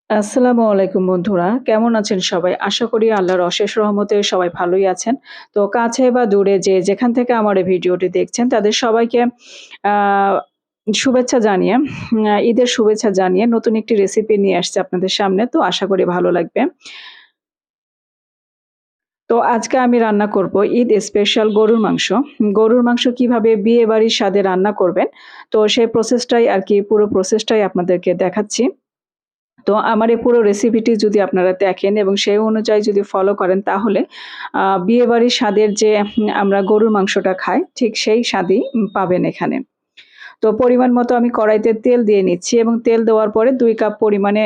আসসালামু আলাইকুম বন্ধুরা। কেমন আছেন সবাই? আশা করি আল্লাহর অশেষ রহমতে সবাই ভালোই আছেন। তো কাছে বা দূরে যে যেখান থেকে আমার এই ভিডিওটি দেখছেন তাদের সবাইকে আ শুভেচ্ছা জানিয়ে ঈদের শুভেচ্ছা জানিয়ে নতুন একটি রেসিপি নিয়ে আসছি আপনাদের সামনে। তো আশা করি ভালো লাগবে। তো আজকে আমি রান্না করব ঈদ স্পেশাল গরুর মাংস। গরুর মাংস কিভাবে বিয়েবাড়ির স্বাদে রান্না করবেন, তো সেই প্রসেসটাই আরকি পুরো প্রসেসটাই আপনাদেরকে দেখাচ্ছি। তো আমার এই পুরো রেসিপিটি যদি আপনারা দেখেন এবং সেই অনুযায়ী যদি ফলো করেন তাহলে বিয়েবাড়ির স্বাদের যে আমরা গরুর মাংসটা খাই ঠিক সেই স্বাদই পাবেন এখানে। তো পরিমাণ মতো আমি কড়াইতে তেল দিয়ে নিচ্ছি এবং তেল দেওয়ার পরে ২ কাপ পরিমাণে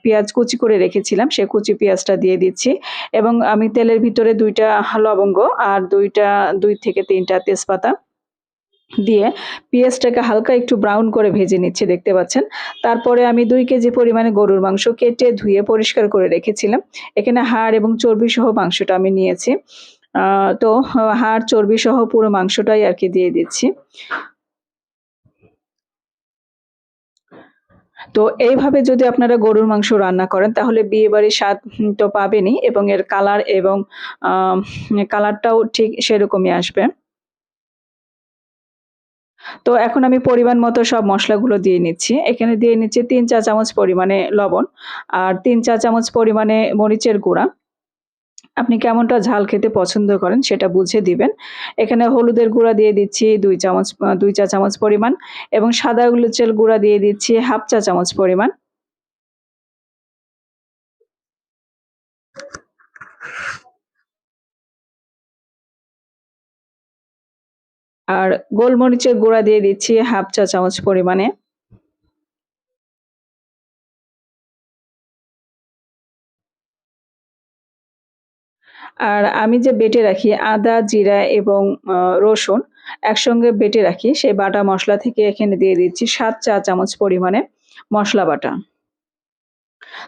পেঁয়াজ কুচি করে রেখেছিলাম, সে কুচি পেঁয়াজটা দিয়ে দিচ্ছি এবং আমি তেলের ভিতরে ২ টা লবঙ্গ আর ২ থেকে ৩ টা তেজপাতা দিয়ে পেঁয়াজটাকে হালকা একটু ব্রাউন করে ভেজে নিচ্ছি, দেখতে পাচ্ছেন। তারপরে আমি ২ কেজি পরিমাণে গরুর মাংস কেটে ধুয়ে পরিষ্কার করে রেখেছিলাম। এখানে হাড় এবং চর্বি সহ মাংসটা আমি নিয়েছি। আ তো হাড়, চর্বি সহ পুরো মাংসটাই আরকি দিয়ে দিচ্ছি। তো এইভাবে যদি আপনারা গরুর মাংস রান্না করেন তাহলে বিয়েবাড়ির স্বাদ তো পাবেনই এবং এর কালার এবং আম কালারটাও ঠিক সেরকমই আসবে। তো এখন আমি পরিমাণ মতো সব মসলাগুলো দিয়ে নিচ্ছি। এখানে দিয়ে নিচ্ছি ৩ চা চামচ পরিমাণে লবণ আর ৩ চা চামচ পরিমাণে মরিচের গুঁড়া। আপনি কেমনটা ঝাল খেতে পছন্দ করেন সেটা বুঝে দিবেন। এখানে হলুদের গুঁড়া দিয়ে দিচ্ছি ২ চা চামচ পরিমাণ এবং সাদা গোলুচের গুঁড়া দিয়ে দিচ্ছি ১/২ চা চামচ পরিমাণ। আর গোলমরিচের গুঁড়া দিয়ে দিচ্ছি ১/২ চা চামচ পরিমাণে। আর আমি যে বেটে রাখি আদা, জিরা এবং রসুন একসঙ্গে বেটে রাখি, সেই বাটা মসলা থেকে এখানে দিয়ে দিচ্ছি ৭ চা চামচ পরিমাণে মসলা বাটা।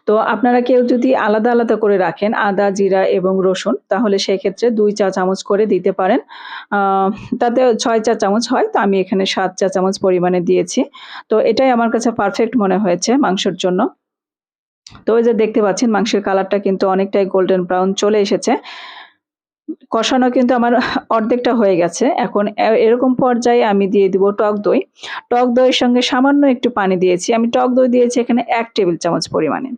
তো আপনারা কেউ যদি আলাদা, আলাদা করে রাখেন আদা, জিরা এবং রসুন তাহলে সেক্ষেত্রে ২ চা চামচ করে দিতে পারেন। আ তাতে ৬ চা চামচ হয়। তো আমি এখানে ৭ চা চামচ পরিমাণে দিয়েছি। তো এটাই আমার কাছে পারফেক্ট মনে হয়েছে মাংসের জন্য। তো ওই যে দেখতে পাচ্ছেন মাংসের কালারটা কিন্তু অনেকটাই গোল্ডেন ব্রাউন চলে এসেছে। কষানো কিন্তু আমার অর্ধেকটা হয়ে গেছে। এখন এরকম পর্যায়ে আমি দিয়ে দিব টক দই। টক দইয়ের সঙ্গে সামান্য একটু পানি দিয়েছি। আমি টক দই দিয়েছি এখানে ১ টেবিল চামচ পরিমাণে।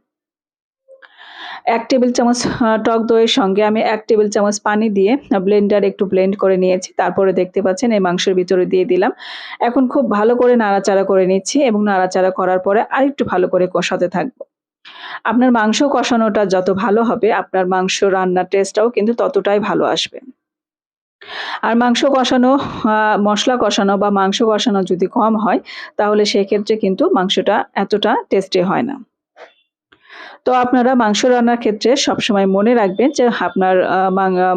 ১ টেবিল চামচ টক দইয়ের সঙ্গে আমি ১ টেবিল চামচ পানি দিয়ে ব্লেন্ডারে একটু ব্লেন্ড করে নিয়েছি। তারপরে দেখতে পাচ্ছেন এই মাংসের ভিতরে দিয়ে দিলাম। এখন খুব ভালো করে নাড়াচাড়া করে নিচ্ছি এবং নাড়াচাড়া করার পরে আরেকটু ভালো করে কষাতে থাকবো। আপনার মাংস কষানোটা যত ভালো হবে, আপনার মাংস রান্নার টেস্টটাও কিন্তু ততটাই ভালো আসবে। আর মাংস কষানো, আ মসলা কষানো বা মাংস কষানো যদি কম হয়, তাহলে সেক্ষেত্রে কিন্তু মাংসটা এতটা টেস্টি হয় না। তো আপনারা মাংস রান্নার ক্ষেত্রে সবসময় মনে রাখবেন যে আপনার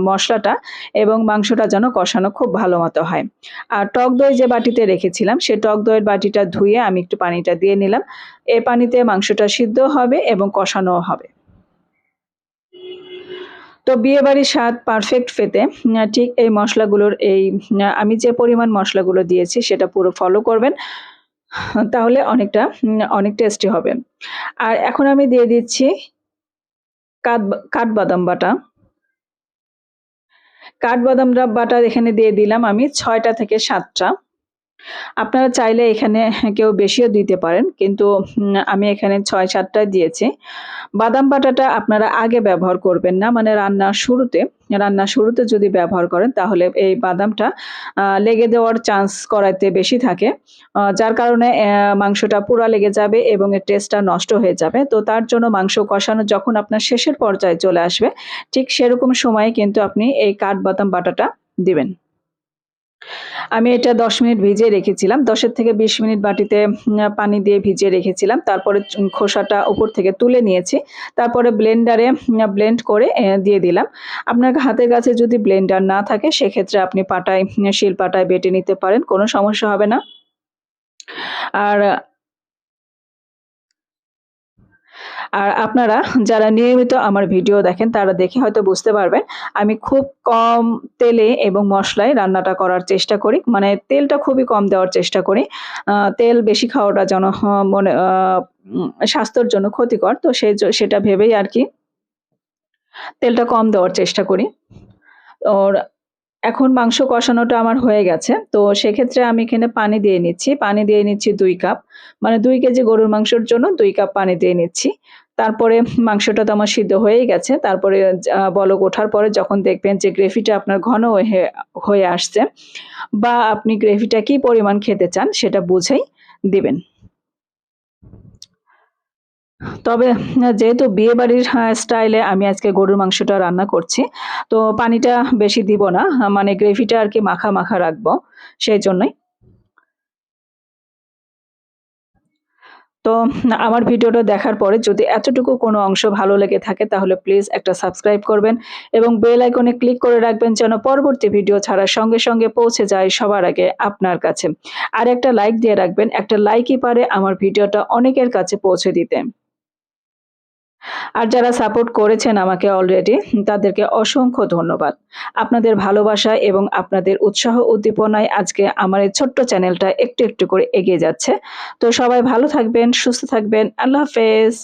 মসলাটা এবং মাংসটা যেন কষানো খুব ভালো মতো হয়। আর টক দই যে বাটিতে রেখেছিলাম, সে টক দইয়ের বাটিটা ধুয়ে আমি একটু পানিটা দিয়ে নিলাম। এই পানিতে মাংসটা সিদ্ধও হবে এবং কষানোও হবে। তো বিয়েবাড়ির স্বাদ পারফেক্ট পেতে ঠিক এই মসলাগুলোর আমি যে পরিমাণ মসলাগুলো দিয়েছি সেটা পুরো ফলো করবেন। তাহলে অনেক টেস্টি হবে। আর এখন আমি দিয়ে দিচ্ছি কাঠবাদাম বাটা। কাঠবাদাম বাটা এখানে দিয়ে দিলাম আমি ৬ টা থেকে ৭ টা। আপনারা চাইলে এখানে কেউ বেশিও দিতে পারেন। কিন্তু আমি এখানে ৬-৭ টা দিয়েছি। বাদাম বাটাটা আপনারা আগে ব্যবহার করবেন না। মানে রান্নার শুরুতে যদি ব্যবহার করেন তাহলে এই বাদামটা লেগে দেওয়ার চান্স করাতে বেশি থাকে। যার কারণে মাংসটা পুড়া লেগে যাবে এবং এর টেস্টটা নষ্ট হয়ে যাবে। তো তার জন্য মাংস কষানো যখন আপনার শেষের পর্যায়ে চলে আসবে, ঠিক সেরকম সময়ে কিন্তু আপনি এই কাঠবাদাম বাটাটা দিবেন। আমি এটা ১০ মিনিট ভিজিয়ে রেখেছিলাম। ১০ এর থেকে ২০ মিনিট বাটিতে পানি দিয়ে ভিজিয়ে রেখেছিলাম। তারপরে খোসাটা উপর থেকে তুলে নিয়েছি। তারপরে ব্লেন্ডারে ব্লেন্ড করে দিয়ে দিলাম। আপনার হাতের কাছে যদি ব্লেন্ডার না থাকে সেক্ষেত্রে আপনি শিলপাটায় বেটে নিতে পারেন। কোনো সমস্যা হবে না। আর আর আপনারা যারা নিয়মিত আমার ভিডিও দেখেন তারা দেখে হয়তো বুঝতে পারবেন আমি খুব কম তেলে এবং মসলায় রান্নাটা করার চেষ্টা করি। মানে তেলটা খুবই কম দেওয়ার চেষ্টা করি। তেল বেশি খাওয়াটা যেন স্বাস্থ্যের জন্য ক্ষতিকর। তো সেটা ভেবেই আরকি তেলটা কম দেওয়ার চেষ্টা করি। ওর এখন মাংস কষানোটা আমার হয়ে গেছে। তো সেক্ষেত্রে আমি এখানে পানি দিয়ে নিচ্ছি। পানি দিয়ে নিচ্ছি ২ কাপ। মানে ২ কেজি গরুর মাংসের জন্য ২ কাপ পানি দিয়ে নিচ্ছি। তারপরে মাংসটা তো আমার সিদ্ধ হয়েই গেছে। তারপরে বলক ওঠার পরে যখন দেখবেন যে গ্রেভিটা আপনার ঘন হয়ে আসছে বা আপনি গ্রেভিটা কি পরিমাণ খেতে চান সেটা বুঝেই দিবেন। তবে যেহেতু বিয়েবাড়ির স্টাইলে আমি আজকে গরুর মাংসটা রান্না করছি। তো পানিটা বেশি দিব না। মানে গ্রেভিটা আরকি মাখা, মাখা রাখবো সেইজন্যই। তো আমার ভিডিওটা দেখার পরে যদি এতটুকু কোনো অংশ ভালো লেগে থাকে তাহলে প্লিজ একটা সাবস্ক্রাইব করবেন এবং বেল আইকনে ক্লিক করে রাখবেন যেন পরবর্তী ভিডিও ছাড়ার সঙ্গে, সঙ্গে পৌঁছে যায় সবার আগে আপনার কাছে। আর একটা লাইক দিয়ে রাখবেন। একটা লাইকই পারে আমার ভিডিওটা অনেকের কাছে পৌঁছে দিতে। আর যারা সাপোর্ট করেছেন আমাকে অলরেডি তাদেরকে অসংখ্য ধন্যবাদ। আপনাদের ভালোবাসা এবং আপনাদের উৎসাহ উদ্দীপনায় আজকে আমার এই ছোট্ট চ্যানেলটা একটু, একটু করে এগিয়ে যাচ্ছে। তো সবাই ভালো থাকবেন, সুস্থ থাকবেন। আল্লাহ হাফেজ।